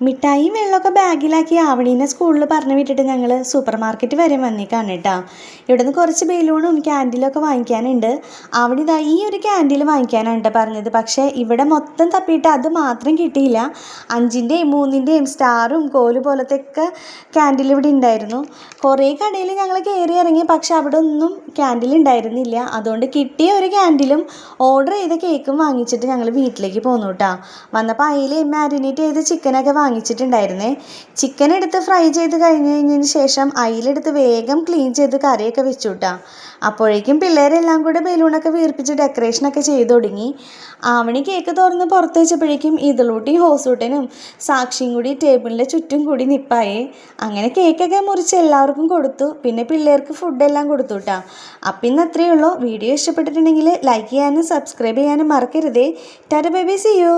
മിഠായിയും വെള്ളമൊക്കെ ബാഗിലാക്കി ആവണീനെ സ്കൂളിൽ പറഞ്ഞു വിട്ടിട്ട് ഞങ്ങൾ സൂപ്പർ മാർക്കറ്റ് വരെ വന്നേക്കാണ് കേട്ടോ. ഇവിടെ നിന്ന് കുറച്ച് ബലൂണും ക്യാൻഡിലൊക്കെ വാങ്ങിക്കാനുണ്ട്. അവിടെ ഇതാ ഈ ഒരു ക്യാൻഡിൽ വാങ്ങിക്കാനാണ് കേട്ടോ പറഞ്ഞത്. പക്ഷേ ഇവിടെ മൊത്തം തപ്പിയിട്ട് അത് മാത്രം കിട്ടിയില്ല. 5-ൻ്റെയും 3-ൻ്റെയും സ്റ്റാറും കോല് പോലത്തെയൊക്കെ ക്യാൻഡിൽ ഇവിടെ ഉണ്ടായിരുന്നു. കുറേ കടയിൽ ഞങ്ങൾ കയറി ഇറങ്ങി, പക്ഷെ അവിടെ ഒന്നും ക്യാൻഡിൽ ഉണ്ടായിരുന്നില്ല. അതുകൊണ്ട് കിട്ടിയ ഒരു ക്യാൻഡിലും ഓർഡർ ചെയ്ത കേക്കും വാങ്ങിച്ചിട്ട് ഞങ്ങൾ വീട്ടിലേക്ക് പോന്നു കേട്ടോ. വന്നപ്പോൾ അതിൽ മാരിനേറ്റ് ചെയ്ത് ചിക്കനൊക്കെ വാങ്ങിച്ചിട്ടുണ്ടായിരുന്നേ. ചിക്കൻ എടുത്ത് ഫ്രൈ ചെയ്ത് കഴിഞ്ഞതിന് ശേഷം അയിലെടുത്ത് വേഗം ക്ലീൻ ചെയ്ത് കറിയൊക്കെ വെച്ചു കിട്ടാം. അപ്പോഴേക്കും പിള്ളേരെല്ലാം കൂടെ ബലൂണൊക്കെ വീർപ്പിച്ച് ഡെക്കറേഷനൊക്കെ ചെയ്ത് തുടങ്ങി. ആവണി കേക്ക് തുറന്ന് പുറത്ത് വെച്ചപ്പോഴേക്കും ഇതിലൂട്ടിയും ഹോസൂട്ടനും സാക്ഷിയും കൂടി ടേബിളിൻ്റെ ചുറ്റും കൂടി നിപ്പായേ. അങ്ങനെ കേക്കൊക്കെ മുറിച്ച് എല്ലാവർക്കും കൊടുത്തു. പിന്നെ പിള്ളേർക്ക് ഫുഡെല്ലാം കൊടുത്തു കേട്ടോ. അപ്പം ഇന്ന് അത്രയേ ഉള്ളൂ. വീഡിയോ ഇഷ്ടപ്പെട്ടിട്ടുണ്ടെങ്കിൽ ലൈക്ക് ചെയ്യാനും സബ്സ്ക്രൈബ് ചെയ്യാനും മറക്കരുതേ. Tata bye bye, see U.